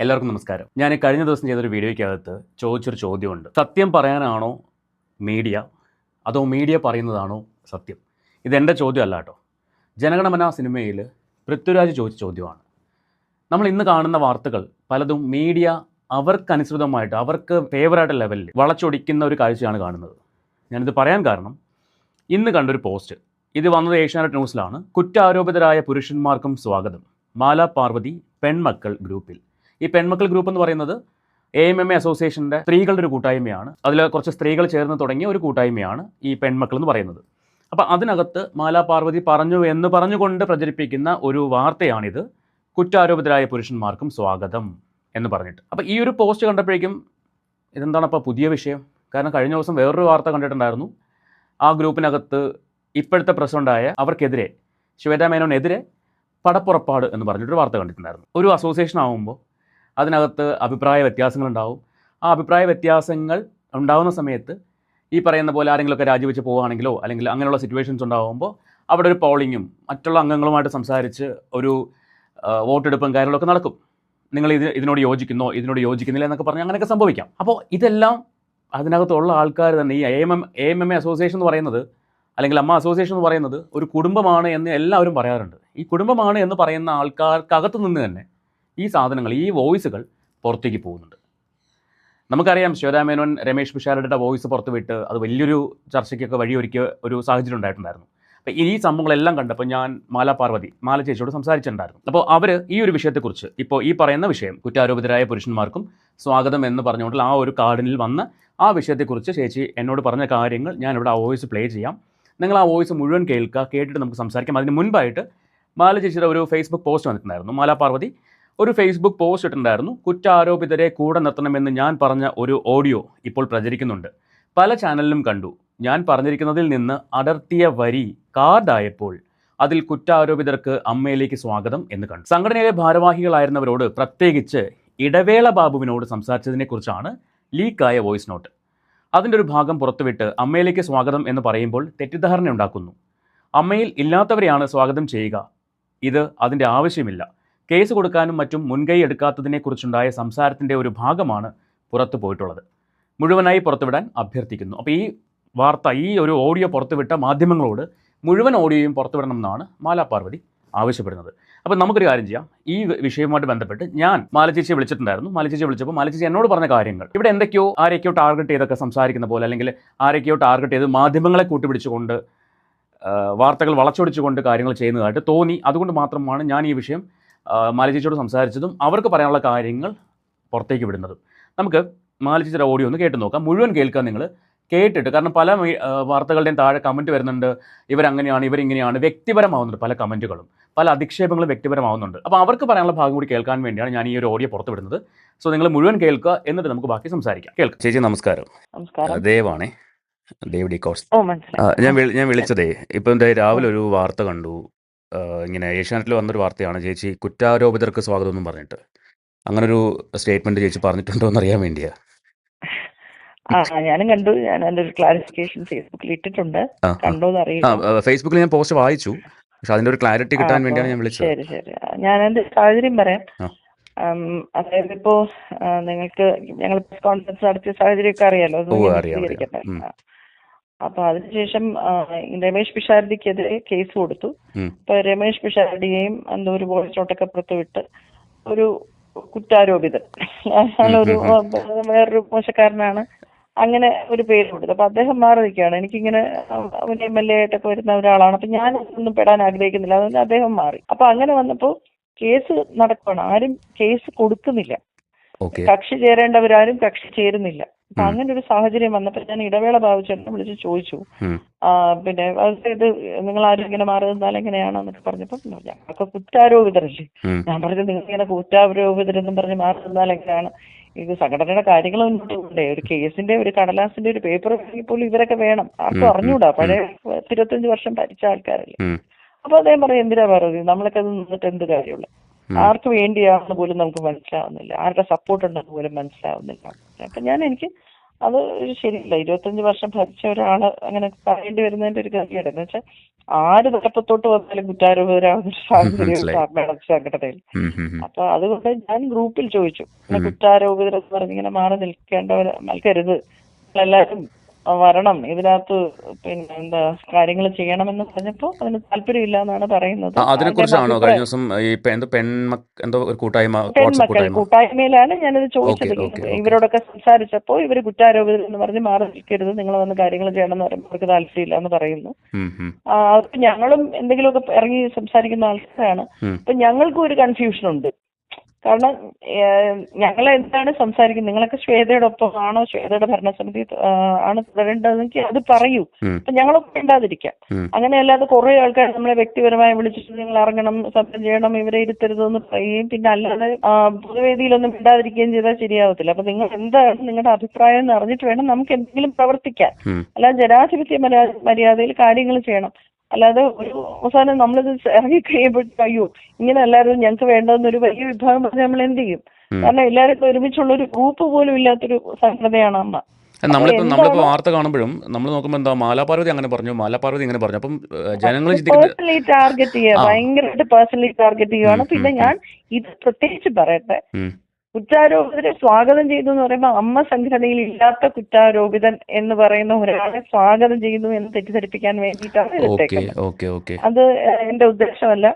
എല്ലാവർക്കും നമസ്കാരം. ഞാൻ കഴിഞ്ഞ ദിവസം ചെയ്തൊരു വീഡിയോയ്ക്കകത്ത് ചോദിച്ചൊരു ചോദ്യമുണ്ട്. സത്യം പറയാനാണോ മീഡിയ, അതോ മീഡിയ പറയുന്നതാണോ സത്യം? ഇതെൻ്റെ ചോദ്യമല്ല കേട്ടോ. ജനഗണമന സിനിമയിൽ പൃഥ്വിരാജ് ചോദിച്ച ചോദ്യമാണ്. നമ്മൾ ഇന്ന് കാണുന്ന വാർത്തകൾ പലതും മീഡിയ അവർക്കനുസൃതമായിട്ട്, അവർക്ക് ഫേവറായിട്ട് ലെവലിൽ വളച്ചൊടിക്കുന്ന ഒരു കാഴ്ചയാണ് കാണുന്നത്. ഞാനിത് പറയാൻ കാരണം, ഇന്ന് കണ്ടൊരു പോസ്റ്റ്. ഇത് വന്നത് ഏഷ്യാനെറ്റ് ന്യൂസിലാണ്. കുറ്റാരോപിതരായ പുരുഷന്മാർക്കും സ്വാഗതം, മാല പാർവതി പെൺമക്കൾ ഗ്രൂപ്പിൽ. ഈ പെൺമക്കൾ ഗ്രൂപ്പ് എന്ന് പറയുന്നത് AMMA അസോസിയേഷൻ്റെ സ്ത്രീകളുടെ ഒരു കൂട്ടായ്മയാണ്. അതിൽ കുറച്ച് സ്ത്രീകൾ ചേർന്ന് തുടങ്ങിയ ഒരു കൂട്ടായ്മയാണ് ഈ പെൺമക്കൾ എന്ന് പറയുന്നത്. അപ്പോൾ അതിനകത്ത് മാല പാർവതി പറഞ്ഞു എന്ന് പറഞ്ഞുകൊണ്ട് പ്രചരിപ്പിക്കുന്ന ഒരു വാർത്തയാണിത്. കുറ്റാരോപിതരായ പുരുഷന്മാർക്കും സ്വാഗതം എന്ന് പറഞ്ഞിട്ട്. അപ്പോൾ ഈ ഒരു പോസ്റ്റ് കണ്ടപ്പോഴേക്കും ഇതെന്താണ് അപ്പോൾ പുതിയ വിഷയം? കാരണം കഴിഞ്ഞ ദിവസം വേറൊരു വാർത്ത കണ്ടിട്ടുണ്ടായിരുന്നു. ആ ഗ്രൂപ്പിനകത്ത് ഇപ്പോഴത്തെ പ്രസിഡൻ്റായ അവർക്കെതിരെ, ശ്വേതാ മേനോനെതിരെ പടപ്പുറപ്പാട് എന്ന് പറഞ്ഞിട്ടൊരു വാർത്ത കണ്ടിട്ടുണ്ടായിരുന്നു. ഒരു അസോസിയേഷൻ ആകുമ്പോൾ അതിനകത്ത് അഭിപ്രായ വ്യത്യാസങ്ങളുണ്ടാവും. ആ അഭിപ്രായ വ്യത്യാസങ്ങൾ ഉണ്ടാകുന്ന സമയത്ത് ഈ പറയുന്ന പോലെ ആരെങ്കിലുമൊക്കെ രാജിവെച്ച് പോവുകയാണെങ്കിലോ അല്ലെങ്കിൽ അങ്ങനെയുള്ള സിറ്റുവേഷൻസ് ഉണ്ടാകുമ്പോൾ അവിടെ ഒരു പോളിങ്ങും മറ്റുള്ള അംഗങ്ങളുമായിട്ട് സംസാരിച്ച് ഒരു വോട്ടെടുപ്പും കാര്യങ്ങളൊക്കെ നടക്കും. നിങ്ങൾ ഇതിനോട് യോജിക്കുന്നോ, ഇതിനോട് യോജിക്കുന്നില്ല എന്നൊക്കെ പറഞ്ഞ് അങ്ങനെയൊക്കെ സംഭവിക്കാം. അപ്പോൾ ഇതെല്ലാം അതിനകത്തുള്ള ആൾക്കാർ തന്നെ, ഈ AMMA അസോസിയേഷൻ എന്ന് പറയുന്നത്, അല്ലെങ്കിൽ അമ്മ അസോസിയേഷൻ എന്ന് പറയുന്നത് ഒരു കുടുംബമാണ് എന്ന് എല്ലാവരും പറയാറുണ്ട്. ഈ കുടുംബമാണ് എന്ന് പറയുന്ന ആൾക്കാർക്കകത്ത് നിന്ന് തന്നെ ഈ സാധനങ്ങൾ, ഈ വോയിസുകൾ പുറത്തേക്ക് പോകുന്നുണ്ട്. നമുക്കറിയാം, ശ്വേതാ മേനോൻ രമേഷ് പിഷാരടിയുടെ വോയിസ് പുറത്ത് വിട്ട് അത് വലിയൊരു ചർച്ചയ്ക്കൊക്കെ വഴിയൊരുക്കിയ ഒരു സാഹചര്യം ഉണ്ടായിട്ടുണ്ടായിരുന്നു. അപ്പോൾ ഈ സംഭവങ്ങളെല്ലാം കണ്ടപ്പോൾ ഞാൻ മാല ചേച്ചിയോട് സംസാരിച്ചിട്ടുണ്ടായിരുന്നു. അപ്പോൾ അവർ ഈ ഒരു വിഷയത്തെക്കുറിച്ച്, ഇപ്പോൾ ഈ പറയുന്ന വിഷയം, കുറ്റാരോപിതരായ പുരുഷന്മാർക്കും സ്വാഗതം എന്ന് പറഞ്ഞുകൊണ്ടുള്ള ആ ഒരു കാർഡിനിൽ വന്ന ആ വിഷയത്തെക്കുറിച്ച് ചേച്ചി എന്നോട് പറഞ്ഞ കാര്യങ്ങൾ ഞാനിവിടെ ആ വോയിസ് പ്ലേ ചെയ്യാം. നിങ്ങൾ ആ വോയിസ് മുഴുവൻ കേൾക്കുക, കേട്ടിട്ട് നമുക്ക് സംസാരിക്കാം. അതിന് മുൻപായിട്ട് മാല ചേച്ചിയുടെ ഒരു ഫേസ്ബുക്ക് പോസ്റ്റ് വന്നിട്ടുണ്ടായിരുന്നു. മാല പാർവതി ഒരു ഫേസ്ബുക്ക് പോസ്റ്റ് ഇട്ടിട്ടുണ്ടായിരുന്നു. കുറ്റാരോപിതരെ കൂടെ നിർത്തണമെന്ന് ഞാൻ പറഞ്ഞ ഒരു ഓഡിയോ ഇപ്പോൾ പ്രചരിക്കുന്നുണ്ട്. പല ചാനലിലും കണ്ടു. ഞാൻ പറഞ്ഞിരിക്കുന്നതിൽ നിന്ന് അടർത്തിയ വരി കാർഡായപ്പോൾ അതിൽ കുറ്റാരോപിതർക്ക് അമ്മയിലേക്ക് സ്വാഗതം എന്ന് കണ്ടു. സംഘടനയിലെ ഭാരവാഹികളായിരുന്നവരോട്, പ്രത്യേകിച്ച് ഇടവേള ബാബുവിനോട് സംസാരിച്ചതിനെക്കുറിച്ചാണ് ലീക്കായ വോയിസ് നോട്ട്. അതിൻ്റെ ഒരു ഭാഗം പുറത്തുവിട്ട് അമ്മയിലേക്ക് സ്വാഗതം എന്ന് പറയുമ്പോൾ തെറ്റിദ്ധാരണ ഉണ്ടാക്കുന്നു. അമ്മയിൽ ഇല്ലാത്തവരെയാണ് സ്വാഗതം ചെയ്യുക. ഇത് അതിൻ്റെ ആവശ്യമില്ല. കേസ് കൊടുക്കാനും മറ്റും മുൻകൈ എടുക്കാത്തതിനെക്കുറിച്ചുണ്ടായ സംസാരത്തിൻ്റെ ഒരു ഭാഗമാണ് പുറത്തു പോയിട്ടുള്ളത്. മുഴുവനായി പുറത്തുവിടാൻ അഭ്യർത്ഥിക്കുന്നു. അപ്പോൾ ഈ വാർത്ത, ഈ ഒരു ഓഡിയോ പുറത്തുവിട്ട മാധ്യമങ്ങളോട് മുഴുവൻ ഓഡിയോയും പുറത്തുവിടണം എന്നാണ് മാല പാർവതി ആവശ്യപ്പെടുന്നത്. അപ്പോൾ നമുക്കൊരു കാര്യം ചെയ്യാം. ഈ വിഷയവുമായിട്ട് ബന്ധപ്പെട്ട് ഞാൻ മാലച്ചേച്ചിയെ വിളിച്ചിട്ടുണ്ടായിരുന്നു. മാലച്ചേച്ചിയെ വിളിച്ചപ്പോൾ മാലച്ചേച്ചി എന്നോട് പറഞ്ഞ കാര്യങ്ങൾ, ഇവിടെ എന്തൊക്കെയോ ആരൊക്കെയോ ടാർഗറ്റ് ചെയ്തൊക്കെ സംസാരിക്കുന്ന പോലെ, അല്ലെങ്കിൽ ആരൊക്കെയോ ടാർഗറ്റ് ചെയ്ത് മാധ്യമങ്ങളെ കൂട്ടുപിടിച്ചുകൊണ്ട് വാർത്തകൾ വളച്ചൊടിച്ചുകൊണ്ട് കാര്യങ്ങൾ ചെയ്യുന്നതായിട്ട് തോന്നി. അതുകൊണ്ട് മാത്രമാണ് ഞാൻ ഈ വിഷയം മാലച്ചേച്ചിയോട് സംസാരിച്ചതും അവർക്ക് പറയാനുള്ള കാര്യങ്ങൾ പുറത്തേക്ക് വിടുന്നതും. നമുക്ക് മാലച്ചേച്ചിയുടെ ഓഡിയോ ഒന്ന് കേട്ട് നോക്കാം. മുഴുവൻ കേൾക്കാൻ നിങ്ങൾ കേട്ടിട്ട്, കാരണം പല വാർത്തകളുടെയും താഴെ കമൻറ്റ് വരുന്നുണ്ട്, ഇവരങ്ങനെയാണ്, ഇവരിങ്ങനെയാണ്, വ്യക്തിപരമാവുന്നുണ്ട്. പല കമൻറ്റുകളും, പല അധിക്ഷേപങ്ങളും വ്യക്തിപരമാവുന്നുണ്ട്. അപ്പോൾ അവർക്ക് പറയാനുള്ള ഭാഗം കൂടി കേൾക്കാൻ വേണ്ടിയാണ് ഞാൻ ഈ ഒരു ഓഡിയോ പുറത്ത് വിടുന്നത്. സോ നിങ്ങൾ മുഴുവൻ കേൾക്കുക, എന്നിട്ട് നമുക്ക് ബാക്കി സംസാരിക്കാം. കേൾക്കാം. ചേച്ചി നമസ്കാരം. ദേവാണേ, ഡേവിഡ് കോസ്റ്റ്. ഞാൻ വിളിച്ചതേ, ഇപ്പം എന്താ രാവിലെ ഒരു വാർത്ത കണ്ടു. ഇങ്ങനെ ഏഷ്യാനെറ്റിൽ വന്നൊരു വാർത്തയാണ്, ചേച്ചി കുറ്റാരോപിതർക്ക് സ്വാഗതം എന്നും പറഞ്ഞിട്ട്. അങ്ങനൊരു സ്റ്റേറ്റ്മെന്റ് ചേച്ചി പറഞ്ഞിട്ടുണ്ടോ എന്ന് അറിയാൻ വേണ്ടിയാ. ഞാനും കണ്ടു. ഞാൻ അതിന്റെ ഒരു ക്ലാരിഫിക്കേഷൻ ഫേസ്ബുക്കിൽ ഇട്ടിട്ടുണ്ട്. കണ്ടോന്ന് അറിയില്ല. ഫേസ്ബുക്കിൽ ഞാൻ പോസ്റ്റ് വായിച്ചു, പക്ഷെ അതിന്റെ ഒരു ക്ലാരിറ്റി കിട്ടാൻ വേണ്ടിയാണ് ഞാൻ വിളിച്ചത്. ശരി ശരി, ഞാൻ അതിന്റെ സാഹചര്യം പറയാം. അതായത് ഇപ്പോ നിങ്ങൾക്ക് ഞങ്ങൾ പ്രസ് കോൺഫറൻസ് നടത്തിയ സാഹചര്യമൊക്കെ അറിയാലോ. അപ്പൊ അതിനുശേഷം രമേഷ് പിഷാരടിക്കെതിരെ കേസ് കൊടുത്തു. അപ്പൊ രമേഷ് പിഷാരടിയെയും എന്തോ ഒരു വോയിസ് നോട്ടൊക്കെ പുറത്തുവിട്ട് ഒരു കുറ്റാരോപിതൻ, ഒരു വേറൊരു മോശക്കാരനാണ്, അങ്ങനെ ഒരു പേര് കൊടുത്തു. അപ്പൊ അദ്ദേഹം മാറി നിൽക്കുകയാണ്. എനിക്കിങ്ങനെ MLA ആയിട്ടൊക്കെ വരുന്ന ഒരാളാണ്, അപ്പൊ ഞാൻ ഒന്നും പെടാൻ ആഗ്രഹിക്കുന്നില്ല, അതുകൊണ്ട് അദ്ദേഹം മാറി. അപ്പൊ അങ്ങനെ വന്നപ്പോ കേസ് നടക്കുകയാണ്. ആരും കേസ് കൊടുക്കുന്നില്ല, കക്ഷി ചേരേണ്ടവരാരും കക്ഷി ചേരുന്നില്ല. അപ്പൊ അങ്ങനെ ഒരു സാഹചര്യം വന്നപ്പോ ഞാൻ ഇടവേള ബാബുചേട്ടനെ വിളിച്ച് ചോദിച്ചു, പിന്നെ ഇത് നിങ്ങൾ ആരും ഇങ്ങനെ മാറി നിന്നാൽ എങ്ങനെയാണെന്നൊക്കെ പറഞ്ഞപ്പോ ഞങ്ങൾക്ക് കുറ്റാരോപിതരല്ലേ. ഞാൻ പറഞ്ഞത് നിങ്ങൾ ഇങ്ങനെ കുറ്റാരോപിതരെന്നും പറഞ്ഞ് മാറി നിന്നാൽ എങ്ങനെയാണ്? ഇത് സംഘടനയുടെ കാര്യങ്ങൾ മുന്നോട്ട് കൊണ്ടേ, ഒരു കേസിന്റെ ഒരു കടലാസിന്റെ ഒരു പേപ്പർ ഇപ്പോൾ ഇവരൊക്കെ വേണം, ആർക്കും അറിഞ്ഞൂടാ, പഴയ 25 വർഷം ഭരിച്ച ആൾക്കാരല്ലേ. അപ്പൊ അദ്ദേഹം പറയും, എന്തിനാ പറയുന്നത്, നമ്മളൊക്കെ അത് നിന്നിട്ട് എന്ത് കാര്യമുള്ളൂ, ആർക്ക് വേണ്ടിയാണെന്ന് പോലും നമുക്ക് മനസ്സിലാവുന്നില്ല, ആരുടെ സപ്പോർട്ട് ഉണ്ടെന്ന് പോലും മനസ്സിലാവുന്നില്ല. അപ്പൊ എനിക്ക് അത് ശരിയല്ല. 25 വർഷം ഭരിച്ച ഒരാള് അങ്ങനെ പറയേണ്ടി വരുന്നതിന്റെ ഒരു ഗതികേട്. എന്ന് വെച്ചാൽ ആര് തലപ്പത്തോട്ട് വന്നാലും കുറ്റാരോപിതരാകുന്ന ഒരു സാഹചര്യം സംഘടനയിൽ. അപ്പൊ അതുകൊണ്ട് ഞാൻ ഗ്രൂപ്പിൽ ചോദിച്ചു, കുറ്റാരോപിതരെന്ന് പറഞ്ഞിങ്ങനെ മാറി നിൽക്കരുത്, എല്ലാവരും വരണം, ഇതിനകത്ത് പിന്നെ എന്താ കാര്യങ്ങൾ ചെയ്യണമെന്ന് പറഞ്ഞപ്പോൾ അതിന് താല്പര്യമില്ല എന്നാണ് പറയുന്നത്. അതിനെക്കുറിച്ചാണോ കഴിഞ്ഞ ദിവസം ഈ എന്തോ ഒരു കൂട്ടായ്മയിലാണ് ഞാനിത് ചോദിച്ചത്. ഇവരോടൊക്കെ സംസാരിച്ചപ്പോൾ ഇവര് കുറ്റാരോപിതർ എന്ന് പറഞ്ഞ് മാറി നിൽക്കരുത്, നിങ്ങൾ വന്ന് കാര്യങ്ങൾ ചെയ്യണം എന്ന് പറയുമ്പോൾ അവർക്ക് താല്പര്യമില്ല എന്ന് പറയുന്നു. ഞങ്ങളും എന്തെങ്കിലുമൊക്കെ ഇറങ്ങി സംസാരിക്കുന്ന ആൾക്കാരാണ്. അപ്പൊ ഞങ്ങൾക്കും ഒരു കൺഫ്യൂഷൻ ഉണ്ട്. കാരണം ഞങ്ങൾ എന്താണ് സംസാരിക്കുന്നത്, നിങ്ങളൊക്കെ ശ്വേതയുടെ ഒപ്പമാണോ, ശ്വേതയുടെ ഭരണസമിതി ആണ് തുടരേണ്ടതെങ്കിൽ അത് പറയൂ. അപ്പൊ ഞങ്ങളൊക്കെ മിണ്ടാതിരിക്കാം. അങ്ങനെയല്ലാതെ കുറെ ആൾക്കാർ നമ്മളെ വ്യക്തിപരമായി വിളിച്ചിട്ട് നിങ്ങൾ ഇറങ്ങണം, സമരം ചെയ്യണം, ഇവരെ ഇരുത്തരുതെന്ന് പറയുകയും പിന്നെ അല്ലാതെ പൊതുവേദിയിലൊന്നും മിണ്ടാതിരിക്കുകയും ചെയ്താൽ ശരിയാവത്തില്ല. അപ്പൊ നിങ്ങൾ എന്താണ് നിങ്ങളുടെ അഭിപ്രായം എന്ന് അറിഞ്ഞിട്ട് വേണം നമുക്ക് എന്തെങ്കിലും പ്രവർത്തിക്കാൻ. അല്ലാതെ ജനാധിപത്യ മര്യാദയിൽ കാര്യങ്ങൾ ചെയ്യണം. അല്ലാതെ ഒരു അവസാനം നമ്മളിത് ഇറങ്ങി കഴിയുമ്പോഴത്തേക്ക് അയ്യോ ഇങ്ങനെ അല്ലാതെ ഞങ്ങൾക്ക് വേണ്ടതെന്നൊരു വലിയ വിഭാഗം പറഞ്ഞ് നമ്മൾ എന്ത് ചെയ്യും? കാരണം എല്ലാവരും ഒരുമിച്ചുള്ള ഒരു ഗ്രൂപ്പ് പോലും ഇല്ലാത്തൊരു സംഘടനയാണ് അമ്മ. നമ്മളിപ്പോ വാർത്ത കാണുമ്പോഴും നമ്മൾ നോക്കുമ്പോൾ എന്താ മാലാപാർവതി അങ്ങനെ പറഞ്ഞു, മാലാപാർവതി ഇങ്ങനെ പറഞ്ഞു. അപ്പം ജനങ്ങൾ പേഴ്സണലി ടാർഗറ്റ് ചെയ്യുക, ഭയങ്കരമായിട്ട് പേഴ്സണലി ടാർഗറ്റ് ചെയ്യുകയാണ്. പിന്നെ ഞാൻ ഇത് പ്രത്യേകിച്ച് പറയട്ടെ, കുറ്റാരോപിതരെ സ്വാഗതം ചെയ്തു എന്ന് പറയുമ്പോൾ അമ്മ സംഘടനയിൽ ഇല്ലാത്ത കുറ്റാരോപിതൻ എന്ന് പറയുന്ന ഒരാളെ സ്വാഗതം ചെയ്യുന്നു എന്ന് തെറ്റിദ്ധരിപ്പിക്കാൻ വേണ്ടിയിട്ടാണ് എടുത്തേക്കുന്നത്. അത് എന്റെ ഉദ്ദേശമല്ല.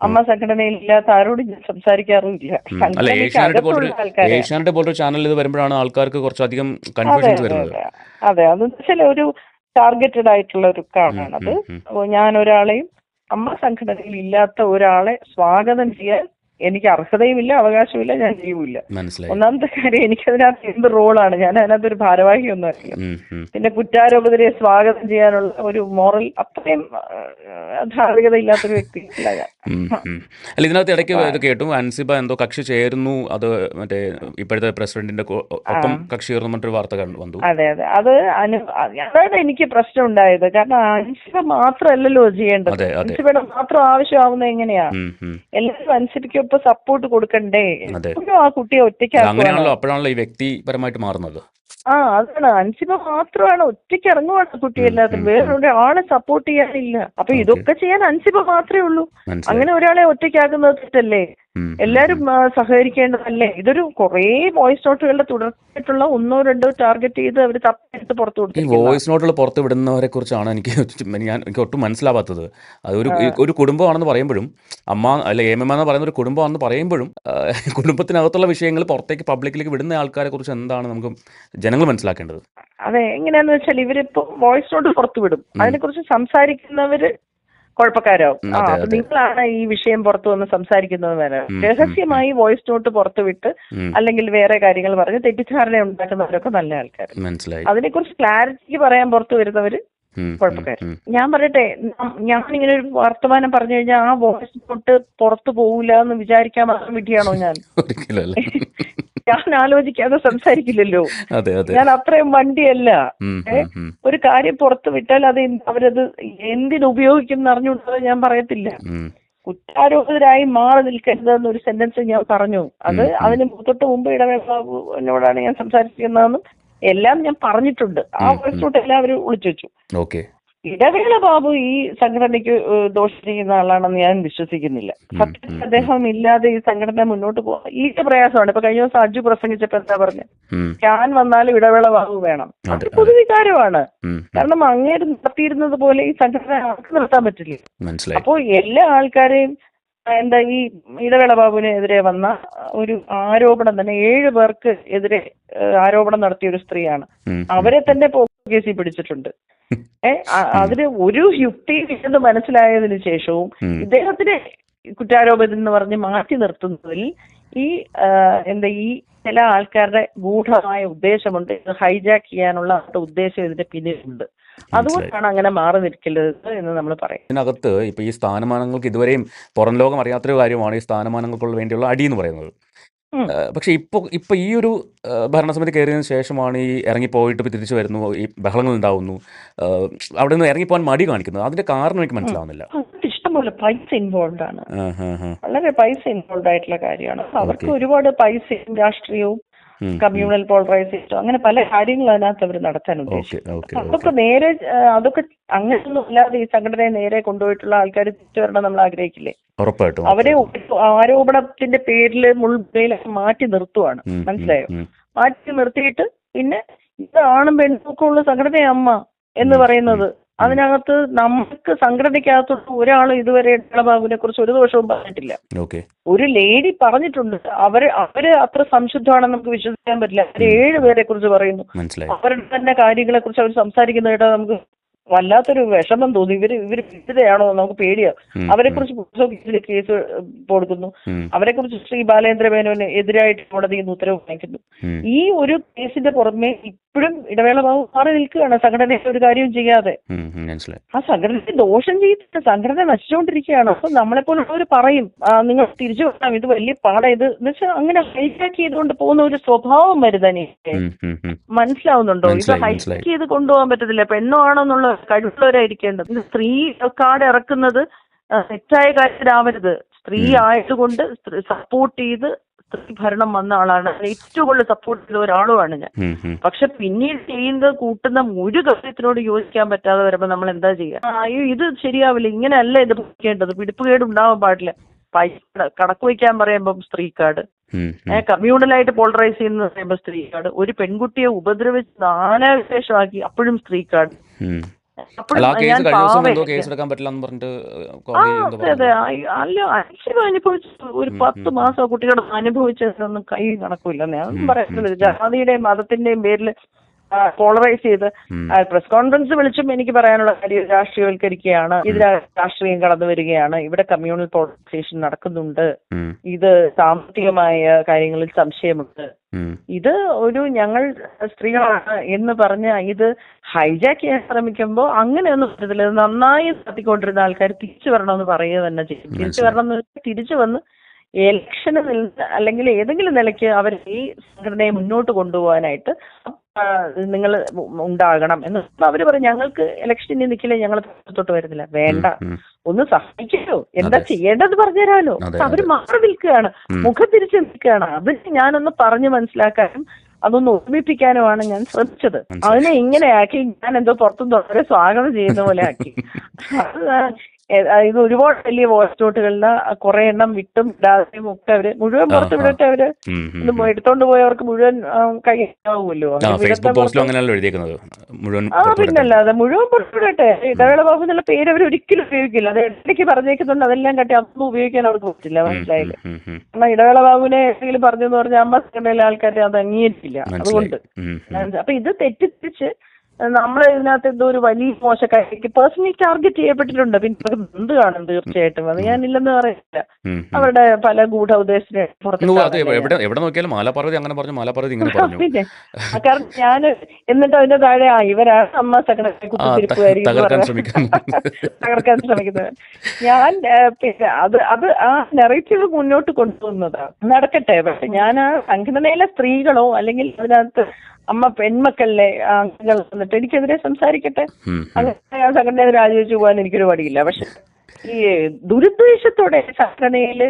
അമ്മ സംഘടനയിൽ ഇല്ലാത്ത ആരോടും ഞാൻ സംസാരിക്കാറുമില്ല. ഏഷ്യാനെറ്റ് പോലൊരു ചാനൽ ഇത് വരുമ്പോഴാണ് ആൾക്കാർക്ക് കുറച്ചധികം കൺഫ്യൂഷൻസ് വരുന്നത്. അതെ, അതെന്ന് വെച്ചാൽ ഒരു ടാർഗറ്റഡ് ആയിട്ടുള്ള ഒരു കാണാണത്. അപ്പോൾ ഞാൻ ഒരാളെയും അമ്മ സംഘടനയിൽ ഇല്ലാത്ത ഒരാളെ സ്വാഗതം ചെയ്യാൻ എനിക്ക് അർഹതയുമില്ല, അവകാശമില്ല, ഞാൻ ചെയ്യൂല. ഒന്നാമത്തെ കാര്യം എനിക്കതിനകത്ത് എന്ത് റോളാണ്, ഞാൻ അതിനകത്ത് ഒരു ഭാരവാഹിയൊന്നും അറിയാം. പിന്നെ കുറ്റാരോപിതരെ സ്വാഗതം ചെയ്യാനുള്ള ഒരു മോറൽ അത്രയും ധാർമ്മികത ഇല്ലാത്തൊരു വ്യക്തിയല്ല ഞാൻ. അല്ല, ഇതിനകത്ത് ഇടയ്ക്ക് ഇത് കേട്ടു, അൻസിബ എന്തോ കക്ഷി ചേരുന്നു, അത് മറ്റേ ഇപ്പോഴത്തെ പ്രസിഡന്റിന്റെ ഒപ്പം കക്ഷി ചേർന്നു മറ്റൊരു വാർത്ത വന്നു. അതെ അതെ, അതാണ് എനിക്ക് പ്രശ്നം ഉണ്ടായത്. കാരണം അൻസിബ മാത്രമല്ലല്ലോ ചെയ്യേണ്ടത്, അൻസിബയുടെ മാത്രം ആവശ്യമാവുന്നത് എങ്ങനെയാണ്? എല്ലാവരും അൻസിബയ്ക്ക് സപ്പോർട്ട് കൊടുക്കണ്ടേ? ആ കുട്ടിയെ ഒറ്റയ്ക്കാണല്ലോ, അപ്പോഴാണല്ലോ ഈ വ്യക്തിപരമായിട്ട് മാറുന്നത്. അതാണ്, അൻസിബ മാത്രമാണ് ഒറ്റയ്ക്ക് ഇറങ്ങുവാണ് കുട്ടി, എല്ലാത്തിനും വേറെ ആളെ സപ്പോർട്ട് ചെയ്യാനില്ല. അപ്പൊ ഇതൊക്കെ ചെയ്യാൻ അൻസിബ മാത്രമേ ഉള്ളൂ. അങ്ങനെ ഒരാളെ ഒറ്റയ്ക്കാക്കുന്നത് തെറ്റല്ലേ? എല്ലാരും സഹകരിക്കേണ്ടതല്ലേ? ഇതൊരു കുറേ വോയിസ് നോട്ടുകളുടെ തുടർച്ചയായിട്ടുള്ള 1-2 ടാർഗറ്റ് ചെയ്ത് അവർ തപ്പെടുത്ത് പുറത്തു കൊടുത്തു. ഈ വോയിസ് നോട്ടുകൾ പുറത്ത് വിടുന്നവരെ കുറിച്ചാണ് എനിക്ക് ഒട്ടും മനസ്സിലാവാത്തത്. അതൊരു ഒരു കുടുംബമാണെന്ന് പറയുമ്പോഴും, അമ്മ അല്ലെ എം എന്ന് പറയുന്ന ഒരു കുടുംബമാണെന്ന് പറയുമ്പോഴും, കുടുംബത്തിനകത്തുള്ള വിഷയങ്ങൾ പുറത്തേക്ക് പബ്ലിക്കിലേക്ക് വിടുന്ന ആൾക്കാരെ കുറിച്ച് എന്താണ് നമുക്ക് ജനങ്ങൾ മനസ്സിലാക്കേണ്ടത്? അതെ, എങ്ങനെയാന്ന് വെച്ചാൽ ഇവരിപ്പോ വോയിസ് നോട്ട് പുറത്തു വിടും, അതിനെക്കുറിച്ച് സംസാരിക്കുന്നവര് കുഴപ്പക്കാരാവും. അപ്പൊ നിങ്ങളാണ് ഈ വിഷയം പുറത്തു വന്ന് സംസാരിക്കുന്നത് വരെ രഹസ്യമായി വോയിസ് നോട്ട് പുറത്തുവിട്ട് അല്ലെങ്കിൽ വേറെ കാര്യങ്ങൾ പറഞ്ഞ് തെറ്റിദ്ധാരണ ഉണ്ടാക്കുന്നവരൊക്കെ നല്ല ആൾക്കാർ. അതിനെക്കുറിച്ച് ക്ലാരിറ്റിക്ക് പറയാൻ പുറത്തു വരുന്നവര് കുഴപ്പക്കാര്. ഞാൻ പറയട്ടെ, ഞാനിങ്ങനെ ഒരു വർത്തമാനം പറഞ്ഞു കഴിഞ്ഞാൽ ആ വോയിസ് നോട്ട് പുറത്തു പോകൂല എന്ന് വിചാരിക്കാൻ മാത്രം വിധിയാണോ ഞാൻ? ഞാൻ ആലോചിക്കാതെ സംസാരിക്കില്ലല്ലോ, ഞാൻ അത്രയും വണ്ടിയല്ല. ഒരു കാര്യം പുറത്തു വിട്ടാൽ അത് അവരത് എന്തിനുപയോഗിക്കും എന്നറിഞ്ഞുകൊണ്ടത് ഞാൻ പറയത്തില്ല. കുറ്റാരോപിതരായി മാറി നിൽക്കരുതെന്നൊരു സെന്റൻസ് ഞാൻ പറഞ്ഞു. അതിന് തൊട്ട് മുമ്പ് ഇടവേള ബാബുവിനോടാണ് ഞാൻ സംസാരിക്കുന്നതെന്നും എല്ലാം ഞാൻ പറഞ്ഞിട്ടുണ്ട്. ആ വോയിസ് നോട്ട് എല്ലാവരും ഒളിച്ചു വെച്ചു. ഇടവേള ബാബു ഈ സംഘടനയ്ക്ക് ദോഷം ചെയ്യുന്ന ആളാണെന്ന് ഞാൻ വിശ്വസിക്കുന്നില്ല. സത്യത്തിൽ അദ്ദേഹം ഇല്ലാതെ ഈ സംഘടന മുന്നോട്ട് പോകാൻ ഈ പ്രയാസമാണ്. ഇപ്പൊ കഴിഞ്ഞ ദിവസം അജു പ്രസംഗിച്ചപ്പോ എന്താ പറഞ്ഞത്? ഞാൻ വന്നാലും ഇടവേള ബാബു വേണം. അത് പൊതുവികാരമാണ്. കാരണം അങ്ങേര് നടത്തിയിരുന്നത് പോലെ ഈ സംഘടന ആർക്ക് നിർത്താൻ പറ്റില്ല. അപ്പോ എല്ലാ ആൾക്കാരെയും ഈ ഇടവേള ബാബുവിനെതിരെ വന്ന ഒരു ആരോപണം തന്നെ 7 പേർക്ക് എതിരെ ആരോപണം നടത്തിയ ഒരു സ്ത്രീയാണ്. അവരെ തന്നെ കേസിൽ പിടിച്ചിട്ടുണ്ട്. അതിന് ഒരു യുക്തിയില്ലെന്ന് മനസ്സിലായതിനു ശേഷവും ഇദ്ദേഹത്തിന് കുറ്റാരോപിതൻ എന്ന് പറഞ്ഞ് മാറ്റി നിർത്തുന്നതിൽ ഈ ചില ആൾക്കാരുടെ ഗൂഢമായ ഉദ്ദേശമുണ്ട്. ഇത് ഹൈജാക്ക് ചെയ്യാനുള്ള ഉദ്ദേശം ഇതിന്റെ പിന്നിലുണ്ട്. അതുകൊണ്ടാണ് അങ്ങനെ മാറി നിൽക്കരുത് എന്ന് നമ്മൾ പറയും. ഇതിനകത്ത് ഇപ്പൊ ഈ സ്ഥാനമാനങ്ങൾക്ക് ഇതുവരെയും പുറം ലോകം അറിയാത്തൊരു കാര്യമാണ് ഈ സ്ഥാനമാനങ്ങൾക്ക് വേണ്ടിയുള്ള അടി എന്ന് പറയുന്നത്. പക്ഷെ ഇപ്പൊ ഈ ഒരു ഭരണസമിതി കയറിയതിനു ശേഷമാണ് ഈ ഇറങ്ങിപ്പോയിട്ട് തിരിച്ചു വരുന്നു, ഈ ബഹളങ്ങൾ ഉണ്ടാവുന്നു, അവിടെ നിന്ന് ഇറങ്ങിപ്പോകാൻ മടി കാണിക്കുന്നത്. അതിന്റെ കാരണം എനിക്ക് മനസ്സിലാവുന്നില്ല. ഇഷ്ടംപോലെ പൈസ ഇൻവോൾവ് ആണ്, വളരെ പൈസ ഇൻവോൾവ് ആയിട്ടുള്ള കാര്യമാണ്. അവർക്ക് ഒരുപാട് പൈസയും രാഷ്ട്രീയവും കമ്മ്യൂണൽ പോളറൈസേഷൻ, അങ്ങനെ പല കാര്യങ്ങളും അതിനകത്ത് അവർ നടത്താൻ ഉദ്ദേശിച്ചു. അതൊക്കെ നേരെ അതൊക്കെ അങ്ങനെയൊന്നും ഇല്ലാതെ ഈ സംഘടനയെ നേരെ കൊണ്ടുപോയിട്ടുള്ള ആൾക്കാർ തിരിച്ചു വരണം നമ്മൾ ആഗ്രഹിക്കില്ലേ? ഉറപ്പായിട്ടും അവരെ ആരോപണത്തിന്റെ പേരിൽ മുൾമുനയിലൊക്കെ മാറ്റി നിർത്തുവാണ്, മനസ്സിലായോ? മാറ്റി നിർത്തിയിട്ട് പിന്നെ ഇതാണും പെണ്ണൊക്കെ ഉള്ള സംഘടനയമ്മ എന്ന് പറയുന്നത്. അതിനകത്ത് നമുക്ക് സംഘടനയ്ക്കകത്തോട്ട് ഒരാളും ഇതുവരെ ഇടവേളബാബുവിനെ കുറിച്ച് ഒരു ദോഷവും പറഞ്ഞിട്ടില്ല. ഒരു ലേഡി പറഞ്ഞിട്ടുണ്ട്, അവര് അത്ര സംശുദ്ധമാണെന്ന് നമുക്ക് വിശ്വസിക്കാൻ പറ്റില്ല. അവർ 7 പേരെ കുറിച്ച് പറയുന്നു. അവരുടെ തന്നെ കാര്യങ്ങളെ കുറിച്ച് അവർ സംസാരിക്കുന്ന കേട്ടാൽ നമുക്ക് വല്ലാത്തൊരു വിഷമം തോന്നി. ഇവര് പിടിച്ചതാണോ നമുക്ക് പേടിയാ. അവരെ കുറിച്ച് കേസ് കൊടുക്കുന്നു. അവരെ കുറിച്ച് ശ്രീ ബാലേന്ദ്ര മേനോന് എതിരായിട്ട് കോടതിയിൽ നിന്ന് ഉത്തരവ് വാങ്ങിക്കുന്നു. ഈ ഒരു കേസിന്റെ പുറമെ ഇപ്പോഴും ഇടവേള ബാബു മാറി നിൽക്കുകയാണ്, സംഘടനയിൽ ഒരു കാര്യവും ചെയ്യാതെ. ആ സംഘടനയ്ക്ക് ദോഷം ചെയ്തിട്ട് സംഘടന നശിച്ചുകൊണ്ടിരിക്കുകയാണ്. അപ്പൊ നമ്മളെപ്പോലുള്ളവർ പറയും നിങ്ങൾ തിരിച്ചു വരണം, ഇത് വലിയ പാടാ, ഇത് എന്ന് വെച്ചാൽ അങ്ങനെ ഹൈജാക്ക് ചെയ്തുകൊണ്ട് പോകുന്ന ഒരു സ്വഭാവം വരുതാനേ. മനസ്സിലാവുന്നുണ്ടോ? ഇത് ഹൈജാക്ക് ചെയ്ത് കൊണ്ടുപോകാൻ പറ്റത്തില്ല. പെണ്ണോ ആണോ എന്നുള്ള കഴിവുള്ളവരായിരിക്കേണ്ടത്. ഇത് സ്ത്രീ കാർഡ് ഇറക്കുന്നത് തെറ്റായ കാര്യത്തിലാവരുത്. സ്ത്രീ ആയതുകൊണ്ട് സപ്പോർട്ട് ചെയ്ത് സ്ത്രീ ഭരണം വന്ന ആളാണ്, ഏറ്റവും കൂടുതൽ സപ്പോർട്ട് ചെയ്ത ഒരാളുമാണ് ഞാൻ. പക്ഷെ പിന്നീട് ചെയ്യുന്നത് കൂട്ടുന്ന ഒരു കാര്യത്തിനോട് യോജിക്കാൻ പറ്റാതെ വരുമ്പോ നമ്മൾ എന്താ ചെയ്യുക? അയ്യോ ഇത് ശരിയാവില്ല, ഇങ്ങനെയല്ല ഇത് പിടിക്കേണ്ടത്, പിടിപ്പുകേട് ഉണ്ടാവാൻ പാടില്ല. പൈസ കണക്ക് വയ്ക്കാൻ പറയുമ്പം സ്ത്രീ കാർഡ്, കമ്മ്യൂണലായിട്ട് പോളറൈസ് ചെയ്യുന്ന പറയുമ്പോൾ സ്ത്രീ കാർഡ്, ഒരു പെൺകുട്ടിയെ ഉപദ്രവിച്ച് നാനാവിശേഷമാക്കി അപ്പോഴും സ്ത്രീ കാർഡ്. അല്ല അനുഭവിച്ചു ഒരു 10 മാസം കുട്ടികളെ അനുഭവിച്ചതൊന്നും കൈ കണക്കില്ല. ഞാൻ പറയുന്നത് ജാതിയുടെയും മതത്തിന്റെയും പേരിൽ പോളറൈസ് ചെയ്ത് പ്രസ് കോൺഫറൻസ് വിളിച്ചും എനിക്ക് പറയാനുള്ള കാര്യം രാഷ്ട്രീയവൽക്കരിക്കുകയാണ്, ഇതിനകത്ത് രാഷ്ട്രീയം കടന്നു വരികയാണ്, ഇവിടെ കമ്മ്യൂണൽ പോളറൈസേഷൻ നടക്കുന്നുണ്ട്, ഇത് സാമ്പത്തികമായ കാര്യങ്ങളിൽ സംശയമുണ്ട്, ഇത് ഒരു ഞങ്ങൾ സ്ത്രീകളാണ് എന്ന് പറഞ്ഞ് ഇത് ഹൈജാക്ക് ചെയ്യാൻ ശ്രമിക്കുമ്പോൾ അങ്ങനെയൊന്നും പറ്റത്തില്ല. ഇത് നന്നായി നടത്തിക്കൊണ്ടിരുന്ന ആൾക്കാർ തിരിച്ചു വരണമെന്ന് പറയുക തന്നെ ചെയ്യും. തിരിച്ചു വരണം എന്ന് തിരിച്ചു വന്ന് ഇലക്ഷന് അല്ലെങ്കിൽ ഏതെങ്കിലും നിലയ്ക്ക് അവർ ഈ സംഘടനയെ മുന്നോട്ട് കൊണ്ടുപോകാനായിട്ട് നിങ്ങൾ ഉണ്ടാകണം എന്ന് അവര് പറയും. ഞങ്ങൾക്ക് ഇലക്ഷനിൽ നിൽക്കില്ല, ഞങ്ങൾ തൊട്ട് വരുന്നില്ല. വേണ്ട, ഒന്ന് സഹായിക്കോ, എന്താ ചെയ്യേണ്ടത് പറഞ്ഞുതരാമല്ലോ. അവര് മാറി നിൽക്കുകയാണ്, മുഖം തിരിച്ച് നിൽക്കുകയാണ്. അത് ഞാനൊന്ന് പറഞ്ഞു മനസ്സിലാക്കാനും അതൊന്ന് ഓർമ്മിപ്പിക്കാനുമാണ് ഞാൻ ശ്രമിച്ചത്. അതിനെ ഇങ്ങനെയാക്കി ഞാൻ എന്തോ പുറത്തുനിന്ന് അവരെ സ്വാഗതം ചെയ്യുന്ന പോലെ ആക്കി. ഇത് ഒരുപാട് വലിയ വോയിസ് നോട്ടുകളിൽ കുറെ എണ്ണം വിട്ടും ഇടാതെയും ഒക്കെ അവര് മുഴുവൻ പുറത്ത് വിടട്ടെ. അവര് എടുത്തോണ്ട് പോയവർക്ക് മുഴുവൻ കഴിയാവുമല്ലോ. പിന്നല്ലാതെ മുഴുവൻ പുറത്ത് വിടട്ടെ. ഇടവേള ബാബു എന്നുള്ള പേര് അവർ ഒരിക്കലും ഉപയോഗിക്കില്ല. അത് ഇടയ്ക്ക് പറഞ്ഞേക്കുന്നുണ്ട്, അതെല്ലാം കട്ടി അതൊന്നും ഉപയോഗിക്കാൻ അവർക്ക് പറ്റില്ല. മനസ്സിലായില്ലേ? കാരണം ഇടവേള ബാബുവിനെ എന്തെങ്കിലും പറഞ്ഞെന്ന് പറഞ്ഞാൽ അമ്മ സംഘടനയിലെ ആൾക്കാരെ അത് അംഗീകരിക്കില്ല. അതുകൊണ്ട് അപ്പൊ ഇത് തെറ്റിദ്ധരിച്ച് നമ്മൾ ഇതിനകത്ത് എന്തോ ഒരു വലിയ മോശക്കാരിക്ക് പേഴ്സണലി ടാർഗറ്റ് ചെയ്യപ്പെട്ടിട്ടുണ്ട്. പിന്നെ എന്ത് കാണും തീർച്ചയായിട്ടും, അത് ഞാനില്ലെന്ന് പറയില്ല. അവരുടെ പല ഗൂഢ ഉദ്ദേശത്തിന് പിന്നെ കാരണം ഞാൻ എന്നിട്ട് അതിന്റെ താഴെ ഇവരാണ് അമ്മ സെക്രട്ടറി കുത്തിരിപ്പുകാരി തകർക്കാൻ ശ്രമിക്കുന്നത്. ഞാൻ പിന്നെ അത് ആ നെറേറ്റീവ് മുന്നോട്ട് കൊണ്ടുപോകുന്നതാണ്. നടക്കട്ടെ. പക്ഷെ ഞാൻ ആ സംഘടനയിലെ സ്ത്രീകളോ അല്ലെങ്കിൽ അതിനകത്ത് അമ്മ പെൺമക്കളിലെ അംഗങ്ങൾ വന്നിട്ട് എനിക്കെതിരെ സംസാരിക്കട്ടെ. അങ്ങനെ ആ സംഘടനയെ രാജിവെച്ചു പോകാൻ എനിക്കൊരു വഴിയില്ല. പക്ഷെ ഈ ദുരുദ്ദേശത്തോടെ സംഘടനയിൽ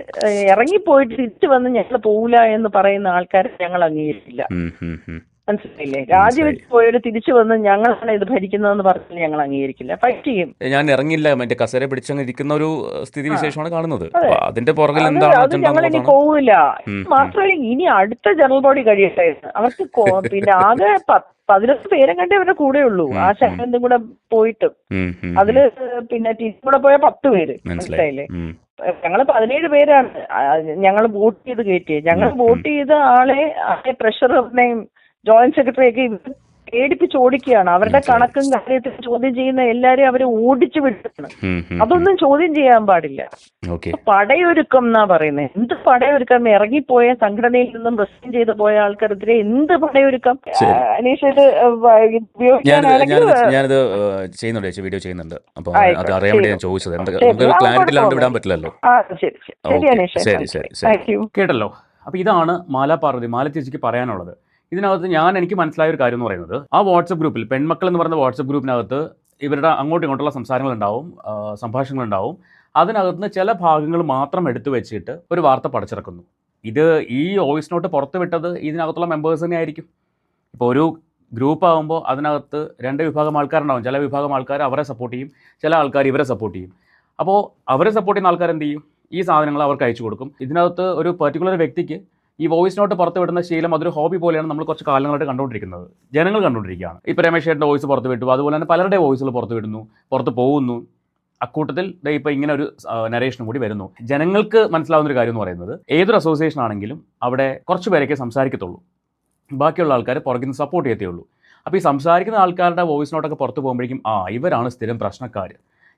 ഇറങ്ങിപ്പോയിട്ട് തിരിച്ചു വന്ന് ഞങ്ങൾ പോകില്ല എന്ന് പറയുന്ന ആൾക്കാരെ ഞങ്ങൾ അംഗീകരിക്കില്ല. മനസ്സിലായില്ലേ? രാജിവെച്ച് പോയൊരു തിരിച്ചു വന്ന് ഞങ്ങളാണ് ഇത് ഭരിക്കുന്നതെന്ന് പറഞ്ഞാൽ ഞങ്ങൾ അംഗീകരിക്കില്ല. ഫൈറ്റ് ചെയ്യും. ഞാൻ ഇറങ്ങില്ല, മറ്റേ കസേര പിടിച്ചങ്ങ് ഇരിക്കുന്ന ഒരു സ്ഥിതി വിശേഷമാണ് കാണുന്നത്. അതിന്റെ അത് ഞങ്ങൾ ഇനി പോവില്ല. മാത്രമല്ല ഇനി അടുത്ത ജനറൽ ബോഡി കഴിയട്ടെ. അവർക്ക് പിന്നെ ആകെ 11 പേരെ കണ്ടേ അവരുടെ കൂടെ ഉള്ളൂ. ആ ശാന്തും കൂടെ പോയിട്ട് അതില് പിന്നെ ടീച്ചർ കൂടെ പോയ 10 പേര്. മനസ്സിലായില്ലേ? ഞങ്ങള് 17 പേരാണ് ഞങ്ങൾ വോട്ട് ചെയ്ത് കയറ്റിയത്. ഞങ്ങൾ വോട്ട് ചെയ്ത ആളെ ട്രഷററിനെയും ജോയിന്റ് സെക്രട്ടറിയൊക്കെ ഇവർ പേടിപ്പിച്ച് ഓടിക്കുകയാണ്. അവരുടെ കണക്കും കാര്യത്തിൽ ചോദ്യം ചെയ്യുന്ന എല്ലാരെയും അവര് ഓടിച്ചു വിടുകയാണ്. അതൊന്നും ചോദ്യം ചെയ്യാൻ പാടില്ല. പടയൊരുക്കം എന്നാ പറയുന്നത്. എന്ത് പടയൊരുക്കം? ഇറങ്ങിപ്പോയ സംഘടനയിൽ നിന്നും റിസൈൻ ചെയ്ത് പോയ ആൾക്കാരെതിരെ എന്ത് പടയൊരുക്കം? അനീഷ് ഇത് ഉപയോഗിക്കാനാണെങ്കിൽ ഞാനിത് ചെയ്യുന്നുണ്ട്, വീഡിയോ ചെയ്യുന്നുണ്ട്. അപ്പൊ അത് അറിയാൻ വേണ്ടി ഞാൻ ചോദിച്ചത്. ക്ലാരിറ്റി ഇല്ലാണ്ട് വിടാൻ പറ്റില്ലല്ലോ. ശരി അനീഷ്, താങ്ക് യു. കേട്ടല്ലോ. അപ്പൊ ഇതാണ് മാല ചേച്ചിക്ക് പറയാനുള്ളത്. ഇതിനകത്ത് എനിക്ക് മനസ്സിലായ ഒരു കാര്യം എന്ന് പറയുന്നത്, ആ വാട്സപ്പ് ഗ്രൂപ്പിൽ പെൺമക്കൾ എന്ന് പറയുന്ന വാട്സപ്പ് ഗ്രൂപ്പിനകത്ത് ഇവരുടെ അങ്ങോട്ടും ഇങ്ങോട്ടുള്ള സംസാരങ്ങളുണ്ടാവും, സംഭാഷണങ്ങളുണ്ടാവും. അതിനകത്ത് നിന്ന് ചില ഭാഗങ്ങൾ മാത്രം എടുത്തു വെച്ചിട്ട് ഒരു വാർത്ത പടച്ചിറക്കുന്നു. ഇത് ഈ വോയിസ് നോട്ട് പുറത്ത് വിട്ടത് ഇതിനകത്തുള്ള മെമ്പേഴ്സ് തന്നെ ആയിരിക്കും. ഇപ്പോൾ ഒരു ഗ്രൂപ്പ് ആകുമ്പോൾ അതിനകത്ത് 2 വിഭാഗം ആൾക്കാരുണ്ടാവും. ചില വിഭാഗം ആൾക്കാർ അവരെ സപ്പോർട്ട് ചെയ്യും, ചില ആൾക്കാർ ഇവരെ സപ്പോർട്ട് ചെയ്യും. അപ്പോൾ അവരെ സപ്പോർട്ട് ചെയ്യുന്ന ആൾക്കാർ എന്ത് ചെയ്യും? ഈ സാധനങ്ങൾ അവർക്ക് അയച്ചു കൊടുക്കും. ഇതിനകത്ത് ഒരു പർട്ടിക്കുലർ വ്യക്തിക്ക് ഈ വോയിസ് നോട്ട് പുറത്ത് വിടുന്ന ശീലം അതൊരു ഹോബി പോലെയാണ് നമ്മൾ കുറച്ച് കാലങ്ങളായിട്ട് കണ്ടുകൊണ്ടിരിക്കുന്നത്. ജനങ്ങൾ കണ്ടുകൊണ്ടിരിക്കുകയാണ്. ഇപ്പോൾ രമേശ് ചേട്ടൻ്റെ വോയിസ് പുറത്ത് വിട്ടു, അതുപോലെ തന്നെ പലരുടെ വോയിസുകൾ പുറത്ത് വിടുന്നു, പുറത്ത് പോകുന്നു. അക്കൂട്ടത്തിൽ ഇപ്പോൾ ഇങ്ങനെ ഒരു നരേഷനും കൂടി വരുന്നു. ജനങ്ങൾക്ക് മനസ്സിലാവുന്നൊരു കാര്യം എന്ന് പറയുന്നത് ഏതൊരു അസോസിയേഷൻ ആണെങ്കിലും അവിടെ കുറച്ച് പേരൊക്കെ സംസാരിക്കത്തുള്ളൂ, ബാക്കിയുള്ള ആൾക്കാർ പുറകിൽ നിന്ന് സപ്പോർട്ട് ചെയ്യത്തേ ഉള്ളൂ. അപ്പോൾ ഈ സംസാരിക്കുന്ന ആൾക്കാരുടെ വോയിസ് നോട്ടൊക്കെ പുറത്ത് പോകുമ്പോഴേക്കും ഇവരാണ് സ്ഥിരം പ്രശ്നക്കാർ,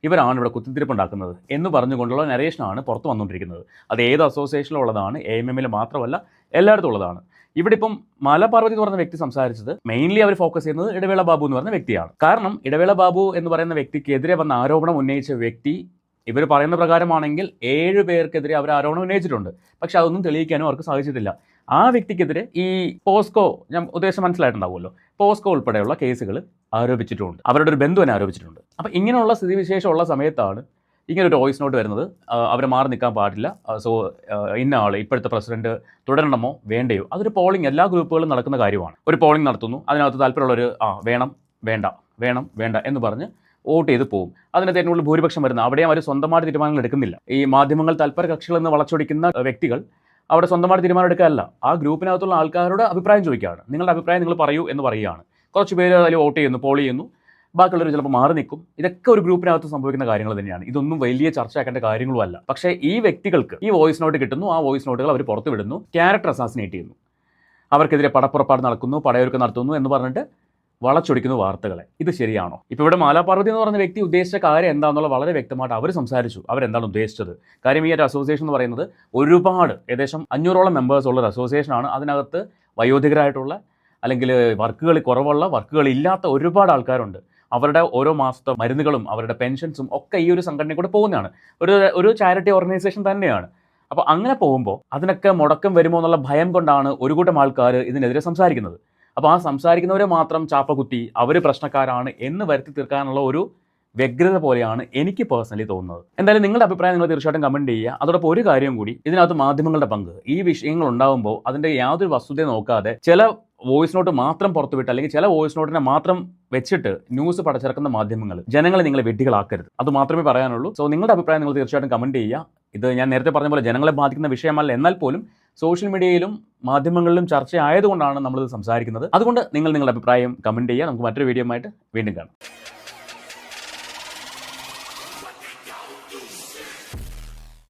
ഇവരാണ് ഇവിടെ കുത്തിത്തിരിപ്പുണ്ടാക്കുന്നത് എന്ന് പറഞ്ഞുകൊണ്ടുള്ള നരേഷനാണ് പുറത്ത് വന്നുകൊണ്ടിരിക്കുന്നത്. അത് ഏത് അസോസിയേഷനിലുള്ളതാണ്, AMMൽ മാത്രമല്ല എല്ലായിടത്തും ഉള്ളതാണ്. ഇവിടെ ഇപ്പം മാലാപാർവതി എന്ന് പറയുന്ന വ്യക്തി സംസാരിച്ചത് മെയിൻലി അവർ ഫോക്കസ് ചെയ്യുന്നത് ഇടവേള ബാബു എന്ന് പറയുന്ന വ്യക്തിയാണ്. കാരണം ഇടവേള ബാബു എന്ന് പറയുന്ന വ്യക്തിക്കെതിരെ വന്ന ആരോപണം ഉന്നയിച്ച വ്യക്തി ഇവർ പറയുന്ന പ്രകാരമാണെങ്കിൽ 7 പേർക്കെതിരെ അവർ ആരോപണം ഉന്നയിച്ചിട്ടുണ്ട്. പക്ഷെ അതൊന്നും തെളിയിക്കാനും അവർക്ക് സാധിച്ചിട്ടില്ല. ആ വ്യക്തിക്കെതിരെ ഈ പോസ്കോ, ഞാൻ ഉദ്ദേശം മനസ്സിലായിട്ടുണ്ടാവുമല്ലോ, പോസ്കോ ഉൾപ്പെടെയുള്ള കേസുകൾ ആരോപിച്ചിട്ടുണ്ട്, അവരുടെ ഒരു ബന്ധുവിനെ ആരോപിച്ചിട്ടുണ്ട്. അപ്പോൾ ഇങ്ങനെയുള്ള സ്ഥിതിവിശേഷമുള്ള സമയത്താണ് ഇങ്ങനൊരു വോയിസ് നോട്ട് വരുന്നത്. അവർ മാറി നിൽക്കാൻ പാടില്ല, സോ ഇന്ന ആൾ ഇപ്പോഴത്തെ പ്രസിഡന്റ് തുടരണമോ വേണ്ടയോ, അതൊരു പോളിംഗ് എല്ലാ ഗ്രൂപ്പുകളും നടക്കുന്ന കാര്യമാണ്. ഒരു പോളിംഗ് നടത്തുന്നു, അതിനകത്ത് താല്പര്യമുള്ളവർ വേണം വേണ്ട വേണം വേണ്ട എന്ന് പറഞ്ഞ് വോട്ട് ചെയ്ത് പോകും. അതിനകത്ത് ഏറ്റവും കൂടുതൽ ഭൂരിപക്ഷം വരുന്ന അവിടെയും അവർ സ്വന്തമായിട്ട് തീരുമാനങ്ങൾ എടുക്കുന്നില്ല. ഈ മാധ്യമങ്ങൾ താല്പര്യ കക്ഷികളെന്ന് വളച്ചൊടിക്കുന്ന വ്യക്തികൾ അവിടെ സ്വന്തമായിട്ട് തീരുമാനം എടുക്കുകയല്ല, ആ ഗ്രൂപ്പിനകത്തുള്ള ആൾക്കാരുടെ അഭിപ്രായം ചോദിക്കുകയാണ്. നിങ്ങളുടെ അഭിപ്രായം നിങ്ങൾ പറയൂ എന്ന് പറയുകയാണ്. കുറച്ച് പേര് അതിൽ വോട്ട് ചെയ്യുന്നു, പോൾ ചെയ്യുന്നു, ബാക്കിയുള്ളവർ ചിലപ്പോൾ മാറി നിൽക്കും. ഇതൊക്കെ ഒരു ഗ്രൂപ്പിനകത്ത് സംഭവിക്കുന്ന കാര്യങ്ങൾ തന്നെയാണ്. ഇതൊന്നും വലിയ ചർച്ചയാക്കേണ്ട കാര്യങ്ങളുമല്ല. പക്ഷേ ഈ വ്യക്തികൾക്ക് ഈ വോയിസ് നോട്ട് കിട്ടുന്നു, ആ വോയിസ് നോട്ടുകൾ അവർ പുറത്ത് വിടുന്നു, ക്യാരക്ടർ അസാസിനേറ്റ് ചെയ്യുന്നു, അവർക്കെതിരെ പടപ്പുറപ്പാട് നടക്കുന്നു, പടയൊരുക്കം നടത്തുന്നു എന്ന് പറഞ്ഞിട്ട് വളച്ചൊടിക്കുന്ന വാർത്തകളെ. ഇത് ശരിയാണോ? ഇപ്പോൾ ഇവിടെ മാലാപാർവതി എന്ന് പറയുന്ന വ്യക്തി ഉദ്ദേശിച്ച കാര്യം എന്താണെന്നുള്ള വളരെ വ്യക്തമായിട്ട് അവർ സംസാരിച്ചു. അവരെന്താണ് ഉദ്ദേശിച്ചത്? കാര്യം ഈ ഒരു അസോസിയേഷൻ എന്ന് പറയുന്നത് ഒരുപാട് ഏകദേശം 500ഓളം മെമ്പേഴ്സ് ഉള്ള ഒരു അസോസിയേഷനാണ്. അതിനകത്ത് വയോധികരായിട്ടുള്ള അല്ലെങ്കിൽ വർക്കുകൾ കുറവുള്ള, വർക്കുകൾ ഇല്ലാത്ത ഒരുപാട് ആൾക്കാരുണ്ട്. അവരുടെ ഓരോ മാസത്തെ മരുന്നുകളും അവരുടെ പെൻഷൻസും ഒക്കെ ഈ ഒരു സംഘടനയിൽ കൂടെ പോകുന്നതാണ്. ഒരു ചാരിറ്റി ഓർഗനൈസേഷൻ തന്നെയാണ്. അപ്പോൾ അങ്ങനെ പോകുമ്പോൾ അതിനൊക്കെ മുടക്കം വരുമോ എന്നുള്ള ഭയം കൊണ്ടാണ് ഒരു കൂട്ടം ആൾക്കാർ ഇതിനെതിരെ സംസാരിക്കുന്നത്. അപ്പോൾ ആ സംസാരിക്കുന്നവരെ മാത്രം ചാപ്പകുത്തി അവർ പ്രശ്നക്കാരാണ് എന്ന് വരുത്തി തീർക്കാനുള്ള ഒരു വ്യഗ്രത പോലെയാണ് എനിക്ക് പേഴ്സണലി തോന്നുന്നത്. എന്തായാലും നിങ്ങളുടെ അഭിപ്രായം നിങ്ങൾ തീർച്ചയായിട്ടും കമൻറ്റ് ചെയ്യുക. അതോടൊപ്പം ഒരു കാര്യം കൂടി, ഇതിനകത്ത് മാധ്യമങ്ങളുടെ പങ്ക്, ഈ വിഷയങ്ങൾ ഉണ്ടാകുമ്പോൾ അതിൻ്റെ യാതൊരു വസ്തുതയും നോക്കാതെ ചില വോയിസ് നോട്ട് മാത്രം പുറത്തുവിട്ട് അല്ലെങ്കിൽ ചില വോയിസ് നോട്ടിനെ മാത്രം വെച്ചിട്ട് ന്യൂസ് പടച്ചിറക്കുന്ന മാധ്യമങ്ങൾ ജനങ്ങളെ നിങ്ങളെ വെട്ടികളാക്കരുത്. അത് മാത്രമേ പറയാനുള്ളൂ. സോ നിങ്ങളുടെ അഭിപ്രായം നിങ്ങൾ തീർച്ചയായിട്ടും കമൻറ്റ് ചെയ്യുക. ഇത് ഞാൻ നേരത്തെ പറഞ്ഞ പോലെ ജനങ്ങളെ ബാധിക്കുന്ന വിഷയമല്ല, എന്നാൽ പോലും സോഷ്യൽ മീഡിയയിലും മാധ്യമങ്ങളിലും ചർച്ചയായതുകൊണ്ടാണ് നമ്മളിത് സംസാരിക്കുന്നത്. അതുകൊണ്ട് നിങ്ങൾ നിങ്ങളുടെ അഭിപ്രായം കമൻറ്റ് ചെയ്യുക. നമുക്ക് മറ്റൊരു വീഡിയോ ആയിട്ട് വീണ്ടും കാണാം.